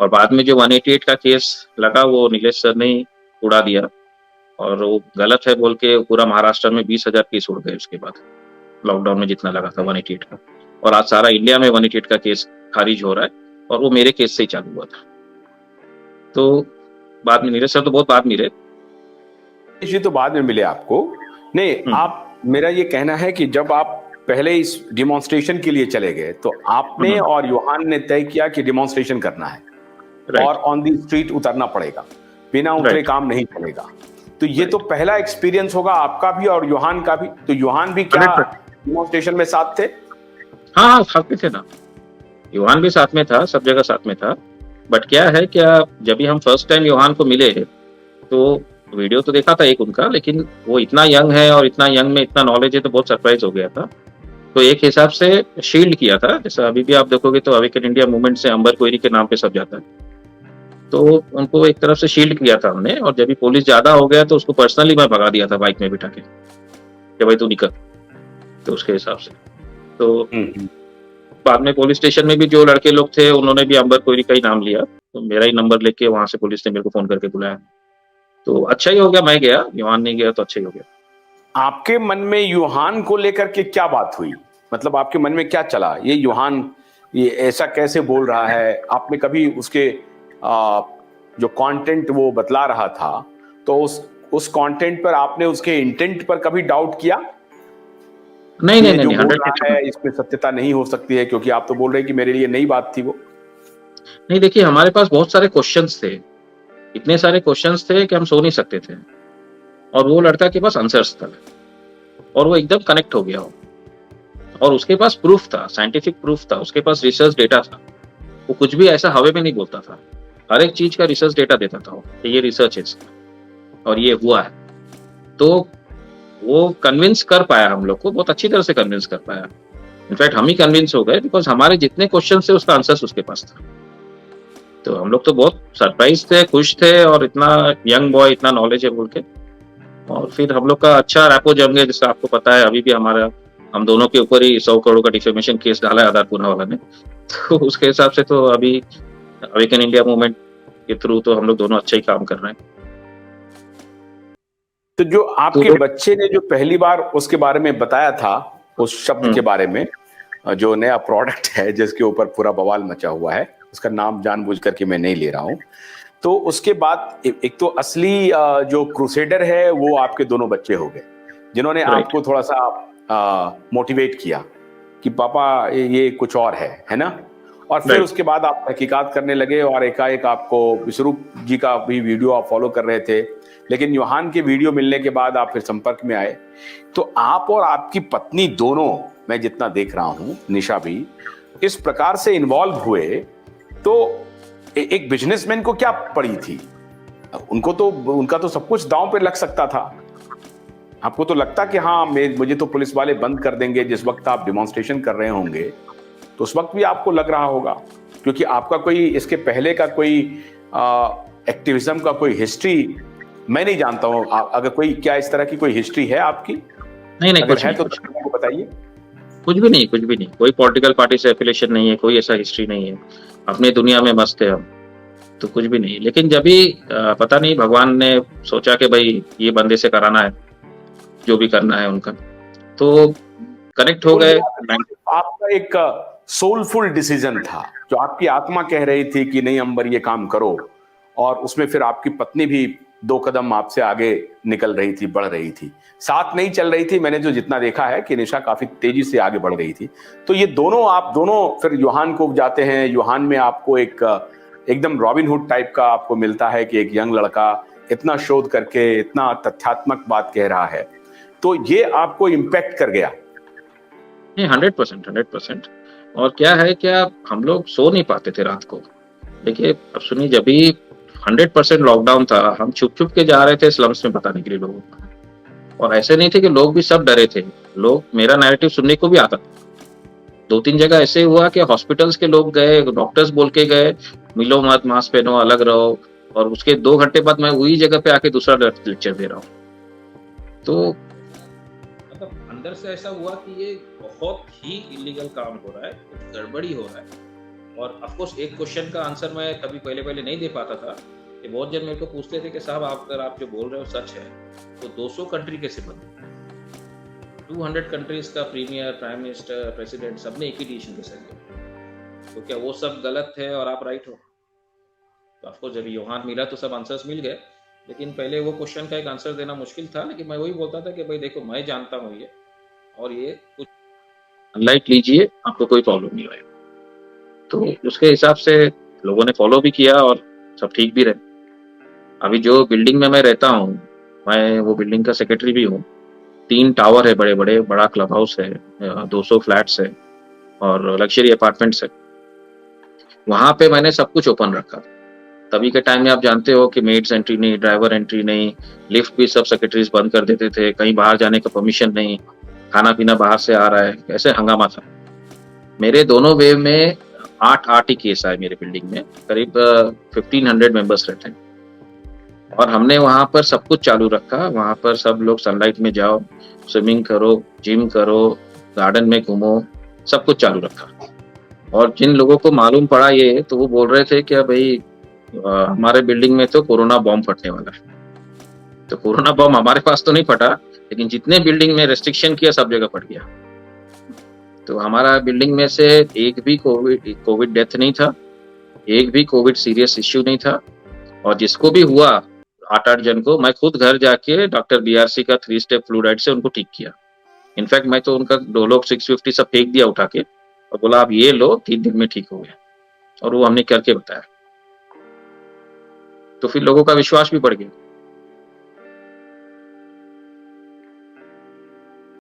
और बाद में जो 188 का केस लगा वो नीलेश सर ने ही उड़ा दिया, और वो गलत है बोल के पूरा महाराष्ट्र में 20,000 केस उड़ गए उसके बाद, लॉकडाउन में जितना लगा था 188 का। और आज सारा इंडिया में 188 का केस खारिज हो रहा है, और वो मेरे केस से ही चालू हुआ था। तो बाद में नीरज सर तो बहुत बाद में रहे। जी तो बाद में मिले आपको? नहीं, आप, मेरा ये कहना है कि जब आप पहले इस डिमॉन्स्ट्रेशन के लिए चले गए तो आपने और योहान ने तय किया कि डिमॉन्स्ट्रेशन करना है और ऑन दी स्ट्रीट उतरना पड़ेगा, बिना उतरे काम नहीं चलेगा। तो ये तो पहला एक्सपीरियंस होगा आपका भी और योहान का भी। तो योहान भी क्या डिमॉन्स्ट्रेशन में साथ थे? हाँ, साथ में थे ना, योहान भी साथ में था, सब जगह साथ में था। बट क्या है, जब भी हम फर्स्ट टाइम योहान को मिले तो वीडियो तो देखा था एक उनका, लेकिन वो इतना यंग है और इतना यंग में इतना नॉलेज है, तो बहुत सरप्राइज हो गया था। तो एक हिसाब से शील्ड किया था, जैसा अभी भी आप देखोगे तो अवेकन इंडिया मूवमेंट से अंबर कोयरी के नाम पे सब जाता है, तो उनको एक तरफ से शील्ड किया था हमने। और जब भी पुलिस ज्यादा हो गया तो उसको पर्सनली मैं भगा दिया था बाइक में बिठा के, कि भाई तू निकल। तो उसके हिसाब से तो बाद में पुलिस स्टेशन में भी जो लड़के लोग थे उन्होंने भी अंबर कोयरी का ही नाम लिया, तो मेरा ही नंबर लेके वहां से पुलिस ने मेरे को फोन करके बुलाया। तो अच्छा ही हो गया मैं गया, योहान नहीं गया तो अच्छा ही हो गया। आपके मन में योहान को लेकर के क्या बात हुई? मतलब आपके मन में क्या चला, ये योहान ये ऐसा कैसे बोल रहा है? आपने कभी उसके जो कंटेंट वो बतला रहा था, तो उस कंटेंट पर आपने उसके इंटेंट पर कभी डाउट किया? नहीं नहीं जो नहीं, बोल रहा है इसमें सत्यता नहीं हो सकती है, क्योंकि आप तो बोल रहे हैं कि मेरे लिए नई बात थी वो। नहीं, देखिए हमारे पास बहुत सारे क्वेश्चंस थे, इतने सारे क्वेश्चंस थे कि हम सो नहीं सकते थे, और वो लड़का के पास आंसर्स था, और वो एकदम कनेक्ट हो गया हो, और उसके पास प्रूफ था, साइंटिफिक प्रूफ था, उसके पास रिसर्च डेटा था। वो कुछ भी ऐसा हवा में नहीं बोलता था, हर एक चीज का रिसर्च डेटा देता था कि ये रिसर्च है इसका और ये हुआ है। तो वो कन्विंस कर पाया, हम लोग को बहुत अच्छी तरह से कन्विंस कर पाया। इनफैक्ट हम ही कन्विंस हो गए, बिकॉज हमारे जितने क्वेश्चन थे उसका आंसर उसके पास था। तो हम लोग तो बहुत सरप्राइज थे, खुश थे, और इतना यंग बॉय इतना नॉलेज है बोल के। और फिर हम लोग का अच्छा रैपो जम गया, जैसे आपको पता है अभी भी हम दोनों के ऊपर ही 100 करोड़ का डिफेमेशन केस डाला है आधार पूना वाला ने। तो उसके हिसाब से तो अभी अवेकन इंडिया मूवमेंट के थ्रू तो हम लोग दोनों अच्छा ही काम कर रहे हैं। तो जो आपके बच्चे ने जो पहली बार उसके बारे में बताया था, उस शब्द के बारे में, जो नया प्रोडक्ट है जिसके ऊपर पूरा बवाल मचा हुआ है, उसका नाम जानबूझ करके मैं नहीं ले रहा हूं, तो उसके बाद एक तो असली जो क्रूसेडर है वो आपके दोनों बच्चे हो गए, जिन्होंने आपको थोड़ा सा मोटिवेट किया कि पापा ये कुछ और है ना? और फिर उसके बाद आप तहकीकात करने लगे, और एकाएक आपको विश्वरूप जी का भी वीडियो आप फॉलो कर रहे थे, लेकिन योहान के वीडियो मिलने के बाद आप फिर संपर्क में आए। तो आप और आपकी पत्नी दोनों, मैं जितना देख रहा हूं, निशा भी इस प्रकार से इन्वॉल्व हुए, तो एक बिजनेसमैन को क्या पड़ी थी? उनका तो सब कुछ दांव पे लग सकता था। आपको तो लगता कि हाँ मुझे तो पुलिस वाले बंद कर देंगे जिस वक्त आप डिमॉन्स्ट्रेशन कर रहे होंगे, तो उस वक्त भी आपको लग रहा होगा, क्योंकि आपका कोई इसके पहले का कोई एक्टिविज्म का कोई हिस्ट्री मैं नहीं जानता हूं। अगर कोई, क्या इस तरह की कोई हिस्ट्री है आपकी? नहीं नहीं, अगर कुछ है नहीं, तो बताइए। कुछ भी नहीं, कुछ भी नहीं, कोई पॉलिटिकल पार्टी से एफिलिएशन नहीं है, कोई ऐसा हिस्ट्री नहीं है, अपनी दुनिया में मस्त है हम, तो कुछ भी नहीं। लेकिन जब भी पता नहीं भगवान ने सोचा कि भाई ये बंदे से कराना है जो भी करना है उनका, तो कनेक्ट हो गए। आपका एक सोलफुल डिसीजन था, जो आपकी आत्मा कह रही थी कि नहीं अंबर ये काम करो, और उसमें फिर आपकी पत्नी भी 2 कदम आपसे आगे निकल रही थी, बढ़ रही थी, साथ नहीं चल रही थी। मैंने जो जितना देखा है कि निशा काफी तेजी से आगे बढ़ गई थी। तो ये दोनों, आप दोनों फिर योहान को जाते हैं। योहान में आपको एकदम रॉबिन हुड टाइप का आपको मिलता है कि एक यंग लड़का इतना शोध करके इतना तथ्यात्मक बात कह रहा है, तो ये आपको इम्पैक्ट कर गया? नहीं, 100%, 100%। और क्या है, हम लोग सो नहीं पाते थे रात को। देखिए अब सुनिए, जब भी 100% लॉकडाउन था, हम छुप छुप के जा रहे थे स्लम्स में बताने के लिए लोगों को, और ऐसे नहीं थे कि लोग भी सब डरे थे, लोग मेरा नैरेटिव सुनने को भी आता था। 2-3 जगह ऐसे हुआ कि हॉस्पिटल्स के लोग गए, डॉक्टर्स बोल के गए मिलो मत, मास्क पहनो, अलग रहो, और उसके 2 घंटे बाद मैं वही जगह पे आके दूसरा लेक्चर दे रहा हूँ। तो मतलब अंदर से ऐसा हुआ कि ये बहुत ही इलीगल काम हो रहा है, कुछ गड़बड़ी हो रहा है, और ऑफकोर्स एक क्वेश्चन का आंसर मैं कभी पहले नहीं दे पाता था कि बहुत जन मेरे को पूछते थे कि साहब अगर आप जो बोल रहे हो सच है तो 200 कंट्री कैसे बने, 200 कंट्रीज का प्रीमियर, प्राइम मिनिस्टर, प्रेसिडेंट सबने एक ही डिसीजन कैसे लिया, तो क्या वो सब गलत है और आप राइट हो? तो ऑफकोर्स जब यूहान मिला तो सब आंसर्स मिल गए, लेकिन पहले वो क्वेश्चन का एक आंसर देना मुश्किल था। लेकिन मैं वही बोलता था कि भाई देखो मैं जानता हूँ ये, और ये कुछ लाइट लीजिए, आपको कोई प्रॉब्लम नहीं होएगा। तो उसके हिसाब से लोगों ने फॉलो भी किया और सब ठीक भी रहे। अभी जो बिल्डिंग में मैं रहता हूँ, मैं वो बिल्डिंग का सेक्रेटरी भी हूँ। 3 टावर है बड़े बड़े, बड़ा क्लब हाउस है, 200 फ्लैट्स है और लग्जरी अपार्टमेंट्स है। वहां पे मैंने सब कुछ ओपन रखा। तभी के टाइम में आप जानते हो कि मेड्स एंट्री नहीं, ड्राइवर एंट्री नहीं, लिफ्ट भी सब सेक्रेटरीज बंद कर देते थे, कहीं बाहर जाने का परमिशन नहीं, खाना पीना बाहर से आ रहा है, ऐसे हंगामा था। मेरे दोनों वेव में 8 ही केस आए मेरे बिल्डिंग में, करीब 1500 मेंबर्स रहते हैं। और हमने वहां पर सब कुछ चालू रखा। वहां पर सब लोग सनलाइट में जाओ, स्विमिंग करो, जिम करो, गार्डन में घूमो, सब कुछ चालू रखा। और जिन लोगों को मालूम पड़ा ये, तो वो बोल रहे थे कि भाई हमारे बिल्डिंग में तो कोरोना बॉम्ब फटने वाला है। तो कोरोना बॉम्ब हमारे पास तो नहीं फटा, लेकिन जितने बिल्डिंग में रेस्ट्रिक्शन किया सब जगह फट गया। तो हमारा बिल्डिंग में से एक भी कोविड डेथ नहीं था, एक भी कोविड सीरियस इश्यू नहीं था। और जिसको भी हुआ 8 जन को, मैं खुद घर जाके डॉक्टर BRC का 3 स्टेप फ्लूराइड से उनको ठीक किया। इनफैक्ट मैं तो उनका डोलो 650 सब फेंक दिया उठा के, और बोला आप ये लो, 3 दिन में ठीक हो गया। और वो हमने करके बताया, तो फिर लोगों का विश्वास भी बढ़ गया।